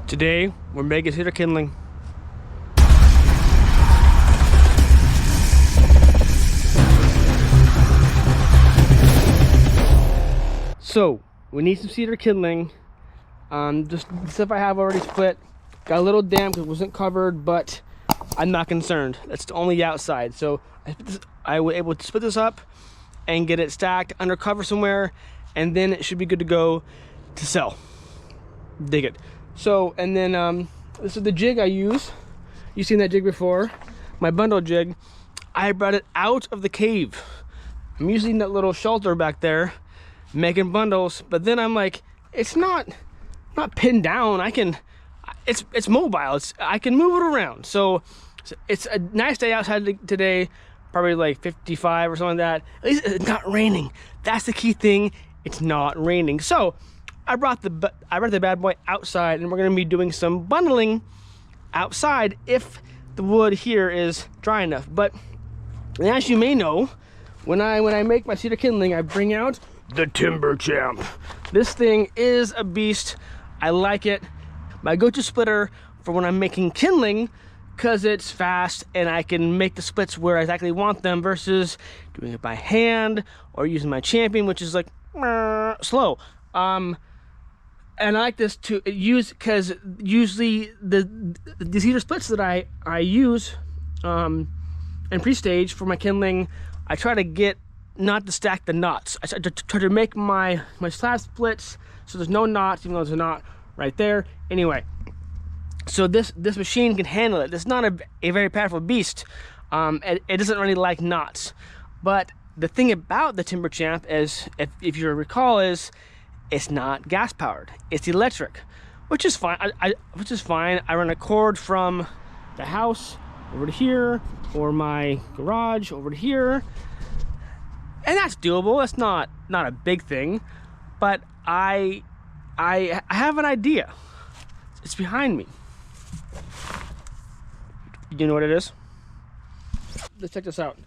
Today, we're making Cedar kindling. So, we need some cedar kindling. Just stuff I have already split. Got a little damp because it wasn't covered, but I'm not concerned. That's only the outside. So, I was able to split this up and get it stacked under cover somewhere, and then it should be good to go to sell. Dig it. So, and then this is the jig I use. You've seen that jig before, my bundle jig. I brought it out of the cave. I'm using that little shelter back there, making bundles, but then I'm like, it's not pinned down. It's mobile. I can move it around. So it's a nice day outside today, probably like 55 or something like that. At least it's not raining. That's the key thing. It's not raining. So I brought the bad boy outside, and we're gonna be doing some bundling outside if the wood here is dry enough. But as you may know, when I make my cedar kindling, I bring out the Timber Champ. This thing is a beast. I like it. My go-to splitter for when I'm making kindling, because it's fast and I can make the splits where I exactly want them versus doing it by hand or using my champion, which is like slow. And I like this to use because usually the cedar splits that I use and pre-stage for my kindling, I try to get not to stack the knots. I try to make my slab splits so there's no knots, even though there's a knot right there. Anyway, so this machine can handle it. It's not a very powerful beast. It doesn't really like knots. But the thing about the Timber Champ is, if you recall, is it's not gas powered. It's electric, which is fine. Which is fine. I run a cord from the house over to here, or my garage over to here, and that's doable. That's not a big thing, but I have an idea. It's behind me. You know what it is? Let's check this out.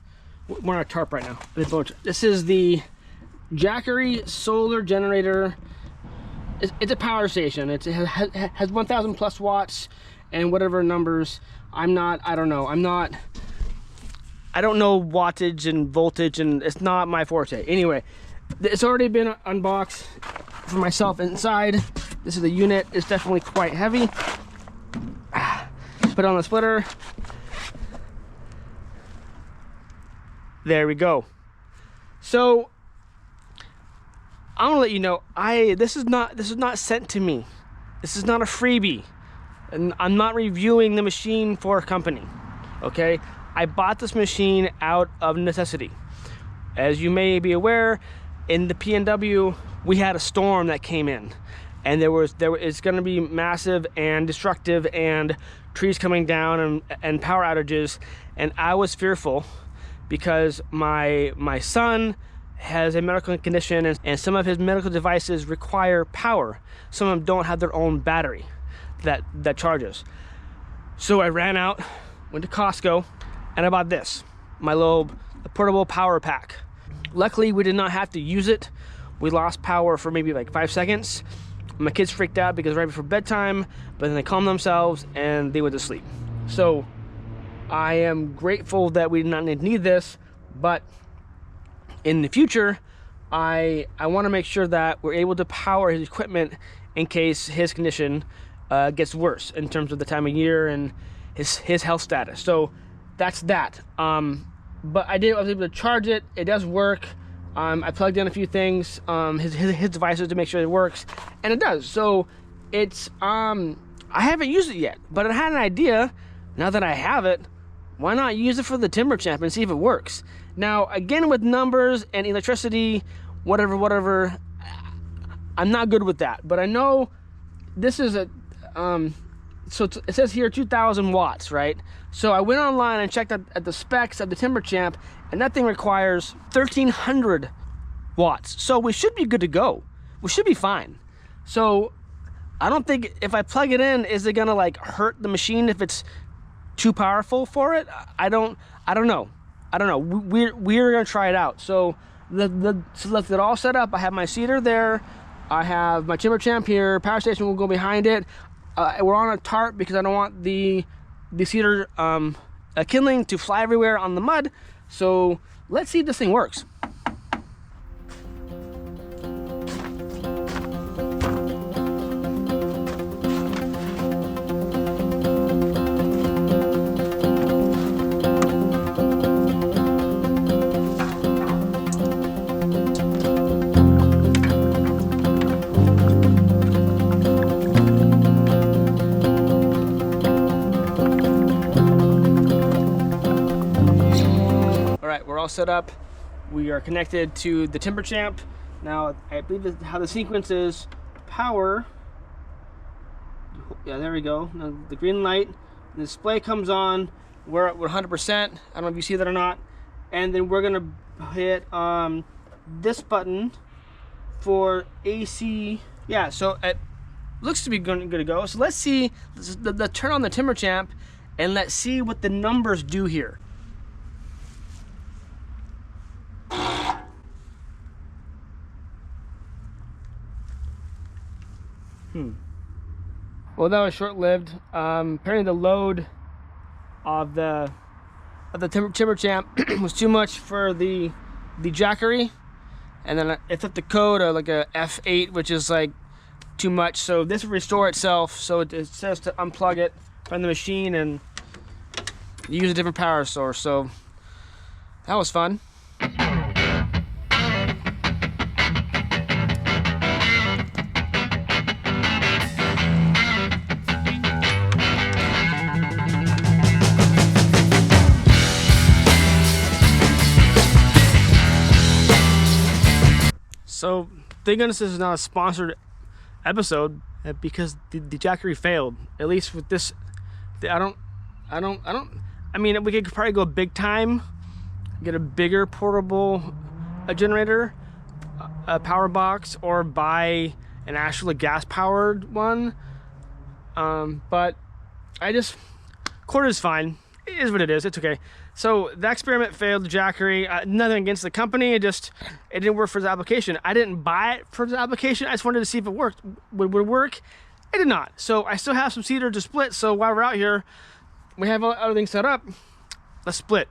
We're on a tarp right now. This is the Jackery solar generator. It's a power station. It has 1,000 plus watts and whatever numbers. I don't know wattage and voltage, and it's not my forte. Anyway, it's already been unboxed for myself inside. This is the unit. It's definitely quite heavy. Put it on the splitter. There we go. So I'm gonna let you know, this is not sent to me. This is not a freebie, and I'm not reviewing the machine for a company. Okay, I bought this machine out of necessity. As you may be aware, in the PNW we had a storm that came in, and it's going to be massive and destructive, and trees coming down and power outages, and I was fearful because my son has a medical condition, and some of his medical devices require power. Some of them don't have their own battery that charges. So I ran out, went to Costco, and I bought this, my little portable power pack. Luckily, we did not have to use it. We lost power for maybe like 5 seconds. My kids freaked out because right before bedtime, but then they calmed themselves and they went to sleep. So I am grateful that we did not need this, but in the future, I want to make sure that we're able to power his equipment in case his condition gets worse in terms of the time of year and his health status. So that's that. But I was able to charge it. It does work. I plugged in a few things, his devices, to make sure it works, and it does. So it's I haven't used it yet, but I had an idea. Now that I have it, why not use it for the Timber Champ and see if it works? Now, again, with numbers and electricity, whatever, I'm not good with that. But I know this is a, so it says here 2,000 watts, right? So I went online and checked at the specs of the Timber Champ, and that thing requires 1,300 watts. So we should be good to go. We should be fine. So I don't think if I plug it in, is it gonna like hurt the machine if it's too powerful for it? I don't know. We're gonna try it out. So so let's get all set up. I have my cedar there. I have my Timber Champ here. Power station will go behind it. We're on a tarp because I don't want the cedar kindling to fly everywhere on the mud. So let's see if this thing works. We're all set up. We are connected to the timber champ. Now, I believe how the sequence is power. Yeah, there we go. Now, the green light, the display comes on. We're at 100%. I don't know if you see that or not. And then we're gonna hit this button for AC. Yeah, so it looks to be good to go. So let's see. Let's turn on the timber champ and let's see what the numbers do here. Well, that was short-lived. Apparently the load of the timber champ was too much for the Jackery, and then it set the code of like a F8, which is like too much. So this will restore itself. So it says to unplug it from the machine and use a different power source. So that was fun. So thank goodness this is not a sponsored episode because the Jackery failed. At least with this, I mean, we could probably go big time, get a bigger portable generator, a power box, or buy an actual gas powered one. But quarter is fine. It is what it is. It's okay. So the experiment failed. The Jackery, nothing against the company. It didn't work for the application. I didn't buy it for the application. I just wanted to see if it worked. Would work? It did not. So I still have some cedar to split. So while we're out here, we have everything set up. Let's split.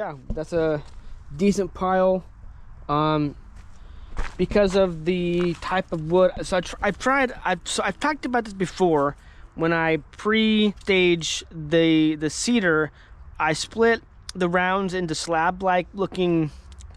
yeah, that's a decent pile. Because of the type of wood. So I've talked about this before. When I pre-stage the cedar, I split the rounds into slab-like looking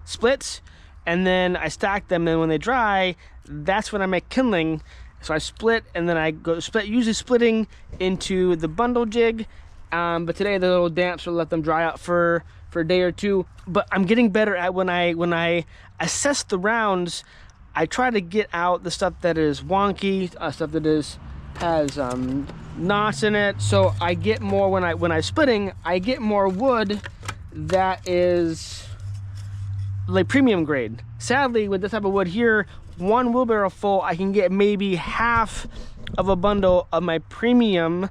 splits, and then I stack them, and when they dry, that's when I make kindling. So I split, and then I go split, usually splitting into the bundle jig, but today they're a little damp, so let them dry out for a day or two. But I'm getting better at when I assess the rounds. I try to get out the stuff that is wonky, stuff that has knots in it. So I get more when I splitting. I get more wood that is like premium grade. Sadly, with this type of wood here, one wheelbarrow full, I can get maybe half of a bundle of my premium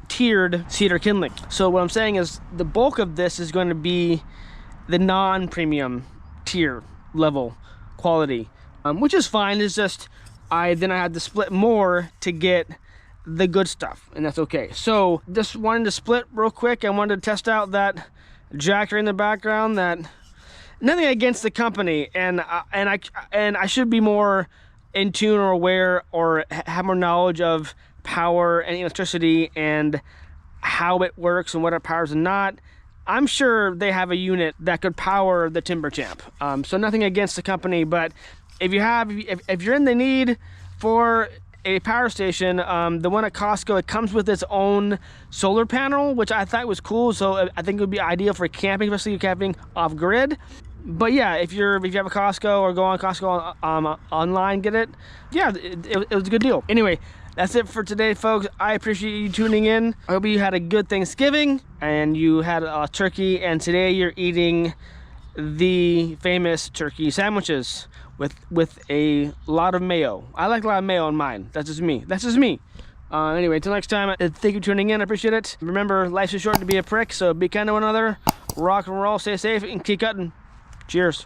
tiered cedar kindling. So what I'm saying is the bulk of this is going to be the non-premium tier level quality, which is fine. It's just then I had to split more to get the good stuff, and that's okay. So just wanted to split real quick. I wanted to test out that Jackery in the background. That nothing against the company, and I should be more in tune or aware or have more knowledge of power and electricity and how it works and what it powers and not. I'm sure they have a unit that could power the Timber Champ. So nothing against the company, but if you're in the need for a power station, the one at Costco, it comes with its own solar panel, which I thought was cool. So I think it would be ideal for camping, especially camping off grid. But yeah, if you have a Costco or go on Costco online, get it. Yeah, it was a good deal. Anyway, that's it for today, folks. I appreciate you tuning in. I hope you had a good Thanksgiving and you had a turkey, and today you're eating the famous turkey sandwiches with a lot of mayo. I like a lot of mayo on mine. That's just me. Anyway, until next time, thank you for tuning in. I appreciate it. Remember, life's too short to be a prick, so be kind to one another. Rock and roll, stay safe, and keep cutting. Cheers.